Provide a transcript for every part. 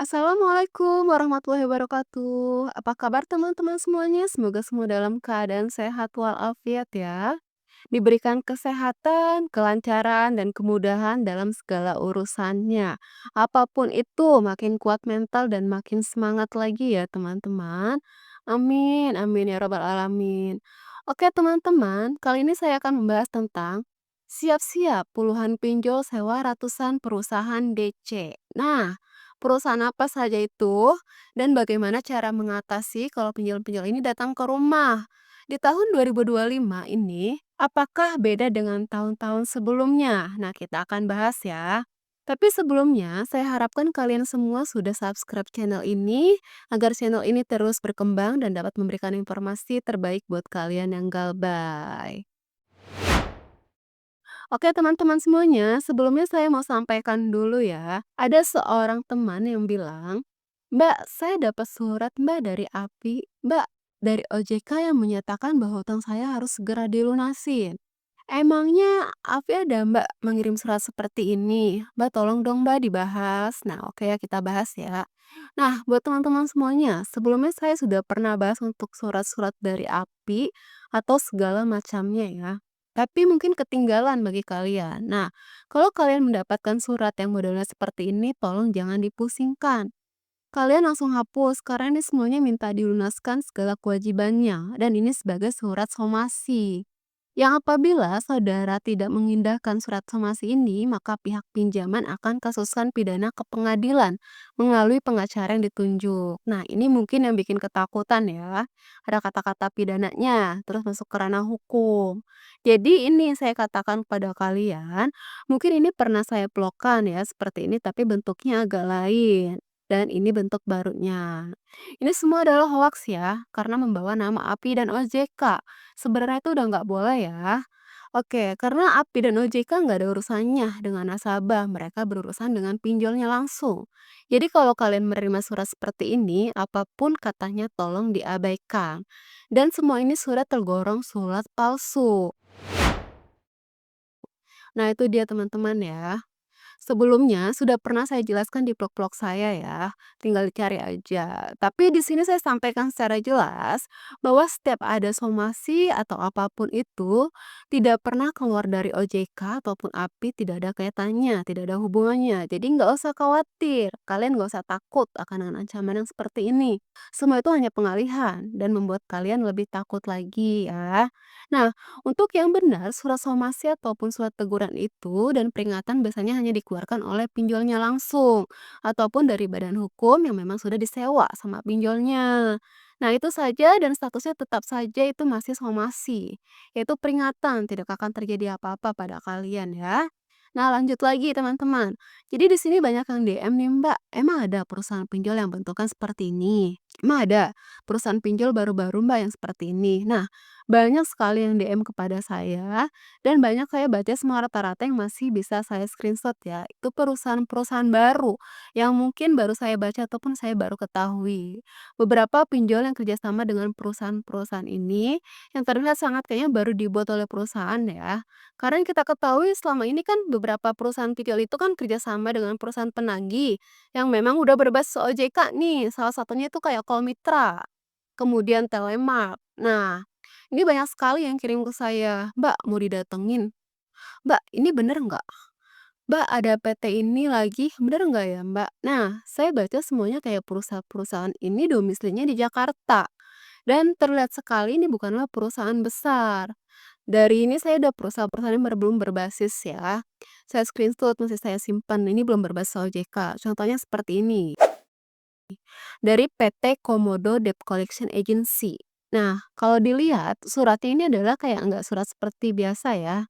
Assalamualaikum warahmatullahi wabarakatuh. Apa kabar teman-teman semuanya? Semoga semua dalam keadaan sehat walafiat ya. Diberikan kesehatan, kelancaran, dan kemudahan dalam segala urusannya. Apapun itu, makin kuat mental dan makin semangat lagi ya teman-teman. Amin, amin ya robbal alamin. Oke teman-teman, kali ini saya akan membahas tentang siap-siap puluhan pinjol sewa ratusan perusahaan DC. Nah, perusahaan apa saja itu dan bagaimana cara mengatasi kalau pinjol-pinjol ini datang ke rumah? Di tahun 2025 ini, apakah beda dengan tahun-tahun sebelumnya? Nah, kita akan bahas ya. Tapi sebelumnya, saya harapkan kalian semua sudah subscribe channel ini agar channel ini terus berkembang dan dapat memberikan informasi terbaik buat kalian yang galbay. Oke teman-teman semuanya, sebelumnya saya mau sampaikan dulu ya. Ada seorang teman yang bilang, "Mbak, saya dapat surat Mbak dari API, Mbak, dari OJK yang menyatakan bahwa utang saya harus segera dilunasin. Emangnya API ada Mbak mengirim surat seperti ini? Mbak tolong dong Mbak dibahas." Nah oke ya kita bahas ya. Nah buat teman-teman semuanya, sebelumnya saya sudah pernah bahas untuk surat-surat dari API atau segala macamnya ya. Tapi mungkin ketinggalan bagi kalian. Nah, kalau kalian mendapatkan surat yang modelnya seperti ini, tolong jangan dipusingkan. Kalian langsung hapus karena ini semuanya minta dilunaskan segala kewajibannya dan ini sebagai surat somasi. Yang apabila saudara tidak mengindahkan surat somasi ini, maka pihak pinjaman akan kasuskan pidana ke pengadilan melalui pengacara yang ditunjuk. Nah, ini mungkin yang bikin ketakutan ya. Ada kata-kata pidananya, terus masuk ke ranah hukum. Jadi ini saya katakan kepada kalian, mungkin ini pernah saya vlogkan ya seperti ini tapi bentuknya agak lain. Dan ini bentuk barunya. Ini semua adalah hoaks ya, karena membawa nama API dan OJK. Sebenarnya itu udah nggak boleh ya. Oke, karena API dan OJK nggak ada urusannya dengan nasabah, mereka berurusan dengan pinjolnya langsung. Jadi kalau kalian menerima surat seperti ini, apapun katanya tolong diabaikan. Dan semua ini sudah tergolong surat palsu. Nah itu dia teman-teman ya. Sebelumnya sudah pernah saya jelaskan di blog-blog saya ya, tinggal dicari aja. Tapi di sini saya sampaikan secara jelas bahwa setiap ada somasi atau apapun itu tidak pernah keluar dari OJK ataupun API, tidak ada kaitannya, tidak ada hubungannya. Jadi nggak usah khawatir, kalian nggak usah takut akan ancaman yang seperti ini. Semua itu hanya pengalihan dan membuat kalian lebih takut lagi ya. Nah, untuk yang benar, surat somasi ataupun surat teguran itu dan peringatan biasanya hanya dikeluarkan oleh pinjolnya langsung ataupun dari badan hukum yang memang sudah disewa sama pinjolnya. Nah, itu saja dan statusnya tetap saja itu masih somasi, yaitu peringatan tidak akan terjadi apa-apa pada kalian ya. Nah, lanjut lagi teman-teman. Jadi di sini banyak yang DM nih, Mbak. Emang ada perusahaan pinjol yang bentukan seperti ini? Emang ada perusahaan pinjol baru-baru Mbak yang seperti ini? Nah, banyak sekali yang DM kepada saya, dan banyak saya baca semua rata-rata yang masih bisa saya screenshot ya. Itu perusahaan-perusahaan baru, yang mungkin baru saya baca ataupun saya baru ketahui. Beberapa pinjol yang kerjasama dengan perusahaan-perusahaan ini, yang terlihat sangat kayaknya baru dibuat oleh perusahaan ya. Karena yang kita ketahui selama ini kan beberapa perusahaan pinjol itu kan kerjasama dengan perusahaan penagih, yang memang udah berbasis OJK nih, salah satunya itu kayak Kolmitra, kemudian Telemark. Nah, ini banyak sekali yang kirim ke saya, "Mbak, mau didatengin. Mbak, ini bener nggak? Mbak, ada PT ini lagi, bener nggak ya, Mbak?" Nah, saya baca semuanya kayak perusahaan-perusahaan ini domisilinya di Jakarta. Dan terlihat sekali ini bukanlah perusahaan besar. Dari ini saya ada perusahaan-perusahaan yang belum berbasis ya. Saya screenshot, masih saya simpan, ini belum berbasis OJK. Contohnya seperti ini. Dari PT Komodo Debt Collection Agency. Nah, kalau dilihat suratnya ini adalah kayak nggak surat seperti biasa ya,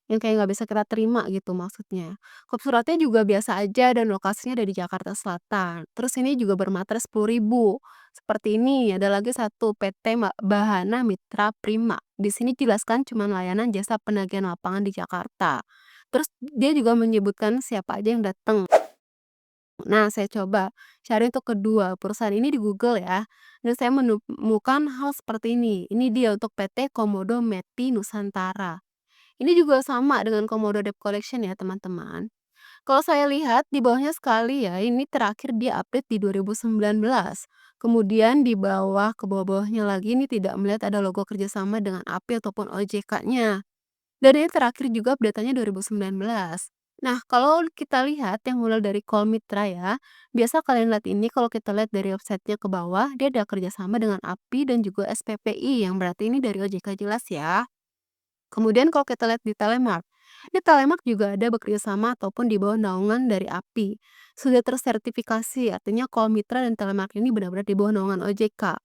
yang kayak nggak bisa kita terima gitu maksudnya. Kop suratnya juga biasa aja dan lokasinya ada di Jakarta Selatan. Terus ini juga bermaterai 10.000. Seperti ini, ada lagi satu PT Bahana Mitra Prima. Di sini jelaskan cuma layanan jasa penagihan lapangan di Jakarta. Terus dia juga menyebutkan siapa aja yang datang. Nah, saya coba cari untuk kedua perusahaan ini di Google ya, dan saya menemukan hal seperti ini. Ini dia untuk PT Komodo Meti Nusantara. Ini juga sama dengan Komodo Debt Collection ya teman-teman. Kalau saya lihat di bawahnya sekali ya, ini terakhir dia update di 2019. Kemudian di bawah, ke bawah-bawahnya lagi ini tidak melihat ada logo kerjasama dengan API ataupun OJK-nya. Dan ini terakhir juga update-nya 2019. Nah, kalau kita lihat yang mulai dari Call Mitra ya, biasa kalian lihat ini kalau kita lihat dari websitenya ke bawah, dia ada kerjasama dengan API dan juga SPPI, yang berarti ini dari OJK jelas ya. Kemudian kalau kita lihat di Telemark juga ada bekerjasama ataupun di bawah naungan dari API. Sudah tersertifikasi, artinya Call Mitra dan Telemark ini benar-benar di bawah naungan OJK.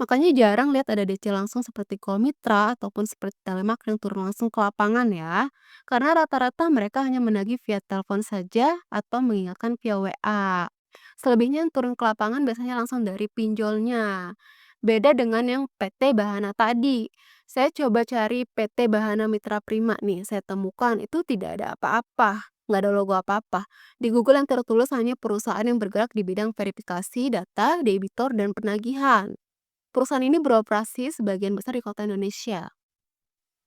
Makanya jarang lihat ada DC langsung seperti Call Mitra ataupun seperti Telemark yang turun langsung ke lapangan ya. Karena rata-rata mereka hanya menagih via telepon saja atau mengingatkan via WA. Selebihnya yang turun ke lapangan biasanya langsung dari pinjolnya. Beda dengan yang PT Bahana tadi. Saya coba cari PT Bahana Mitra Prima nih, saya temukan itu tidak ada apa-apa, nggak ada logo apa-apa. Di Google yang tertulis hanya perusahaan yang bergerak di bidang verifikasi data, debitur, dan penagihan. Perusahaan ini beroperasi sebagian besar di kota Indonesia.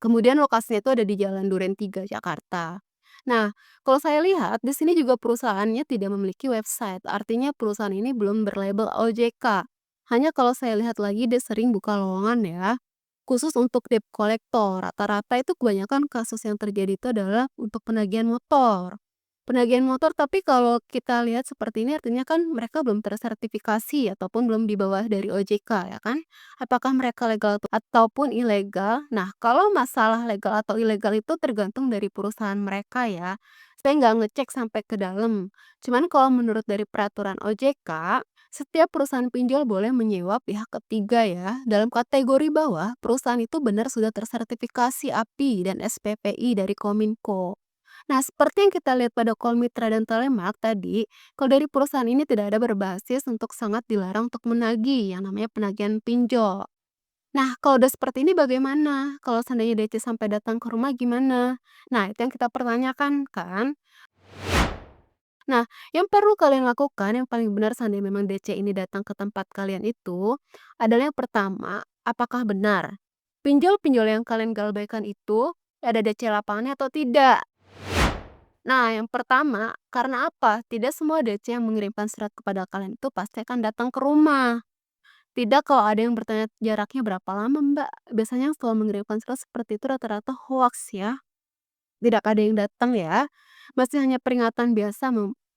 Kemudian lokasinya itu ada di Jalan Duren 3, Jakarta. Nah, kalau saya lihat di sini juga perusahaannya tidak memiliki website, artinya perusahaan ini belum berlabel OJK. Hanya kalau saya lihat lagi dia sering buka lowongan ya, khusus untuk debt collector. Rata-rata itu kebanyakan kasus yang terjadi itu adalah untuk penagihan motor. Penagihan motor, tapi kalau kita lihat seperti ini artinya kan mereka belum tersertifikasi ataupun belum di bawah dari OJK ya kan? Apakah mereka legal ataupun ilegal? Nah, kalau masalah legal atau ilegal itu tergantung dari perusahaan mereka ya. Saya nggak ngecek sampai ke dalam. Cuman kalau menurut dari peraturan OJK, setiap perusahaan pinjol boleh menyewa pihak ketiga ya. Dalam kategori bawah, perusahaan itu benar sudah tersertifikasi API dan SPPI dari Kominfo. Nah, seperti yang kita lihat pada Call Mitra dan Telemark tadi, kalau dari perusahaan ini tidak ada berbasis untuk sangat dilarang untuk menagih yang namanya penagihan pinjol. Nah, kalau udah seperti ini bagaimana? Kalau seandainya DC sampai datang ke rumah gimana? Nah, itu yang kita pertanyakan kan? Nah, yang perlu kalian lakukan yang paling benar seandainya memang DC ini datang ke tempat kalian itu adalah yang pertama, apakah benar pinjol-pinjol yang kalian galbaikan itu ada DC lapangannya atau tidak? Nah, yang pertama, karena apa? Tidak semua DC yang mengirimkan surat kepada kalian itu pasti akan datang ke rumah. Tidak kalau ada yang bertanya jaraknya berapa lama, Mbak. Biasanya yang selalu mengirimkan surat seperti itu rata-rata hoaks ya. Tidak ada yang datang ya. Masih hanya peringatan biasa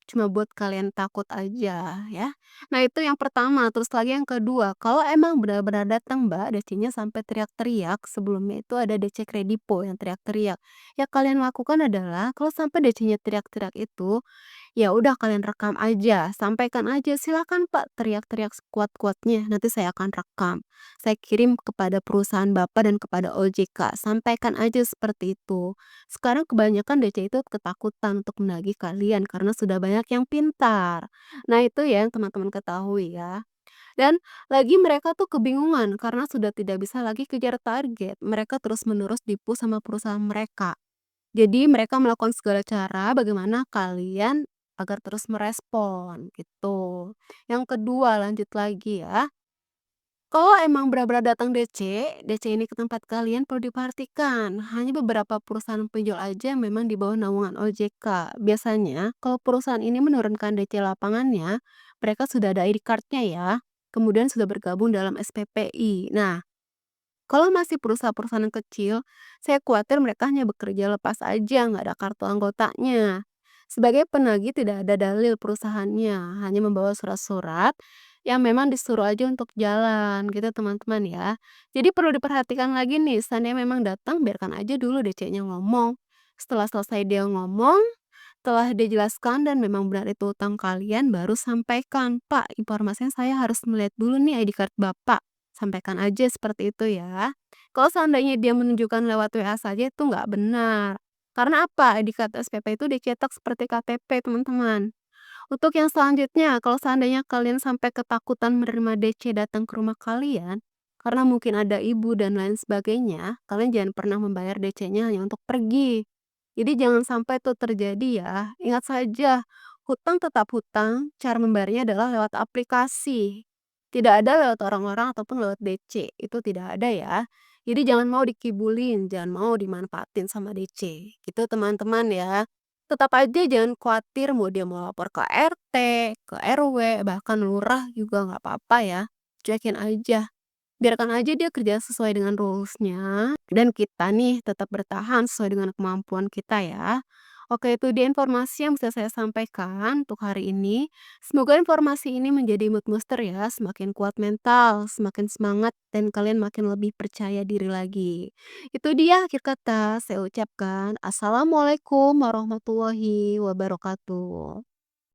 cuma buat kalian takut aja ya. Nah, itu yang pertama, terus lagi yang kedua, kalau emang benar-benar datang Mbak, DC-nya sampai teriak-teriak, sebelumnya itu ada DC Kredipo yang teriak-teriak. Ya kalian lakukan adalah kalau sampai DC-nya teriak-teriak itu, ya udah kalian rekam aja, sampaikan aja, "Silakan Pak teriak-teriak sekuat-kuatnya, nanti saya akan rekam. Saya kirim kepada perusahaan Bapak dan kepada OJK." Sampaikan aja seperti itu. Sekarang kebanyakan DC itu ketakutan untuk menagih kalian karena sudah banyak yang pintar. Nah, itu ya yang teman-teman ketahui ya. Dan lagi mereka tuh kebingungan karena sudah tidak bisa lagi kejar target. Mereka terus-menerus dipu sama perusahaan mereka. Jadi mereka melakukan segala cara bagaimana kalian agar terus merespon gitu. Yang kedua lanjut lagi ya. Kalau emang benar-benar datang DC ini ke tempat kalian perlu diperhatikan. Hanya beberapa perusahaan pinjol aja yang memang di bawah naungan OJK. Biasanya kalau perusahaan ini menurunkan DC lapangannya, mereka sudah ada ID card-nya ya. Kemudian sudah bergabung dalam SPPI. Nah, kalau masih perusahaan-perusahaan yang kecil, saya khawatir mereka hanya bekerja lepas aja, nggak ada kartu anggotanya. Sebagai penagih tidak ada dalil perusahaannya, hanya membawa surat-surat yang memang disuruh aja untuk jalan gitu teman-teman ya. Jadi perlu diperhatikan lagi nih, seandainya memang datang biarkan aja dulu DC-nya ngomong. Setelah selesai dia ngomong, setelah dia jelaskan dan memang benar itu utang kalian, baru sampaikan, "Pak, informasinya saya harus melihat dulu nih ID card Bapak." Sampaikan aja seperti itu ya. Kalau seandainya dia menunjukkan lewat WA saja itu nggak benar. Karena apa? ID card SPP itu dicetak seperti KTP, teman-teman. Untuk yang selanjutnya, kalau seandainya kalian sampai ketakutan menerima DC datang ke rumah kalian, karena mungkin ada ibu dan lain sebagainya, kalian jangan pernah membayar DC-nya hanya untuk pergi. Jadi jangan sampai itu terjadi ya. Ingat saja, hutang tetap hutang, cara membayarnya adalah lewat aplikasi. Tidak ada lewat orang-orang ataupun lewat DC, itu tidak ada ya. Jadi jangan mau dikibulin, jangan mau dimanfaatin sama DC. Gitu teman-teman ya. Tetap aja jangan khawatir mau dia mau lapor ke RT, ke RW, bahkan lurah juga nggak apa-apa ya. Cuekin aja. Biarkan aja dia kerja sesuai dengan rules-nya, dan kita nih tetap bertahan sesuai dengan kemampuan kita ya. Oke, itu dia informasi yang bisa saya sampaikan untuk hari ini. Semoga informasi ini menjadi mood booster ya, semakin kuat mental, semakin semangat, dan kalian makin lebih percaya diri lagi. Itu dia akhir kata saya ucapkan. Assalamualaikum warahmatullahi wabarakatuh.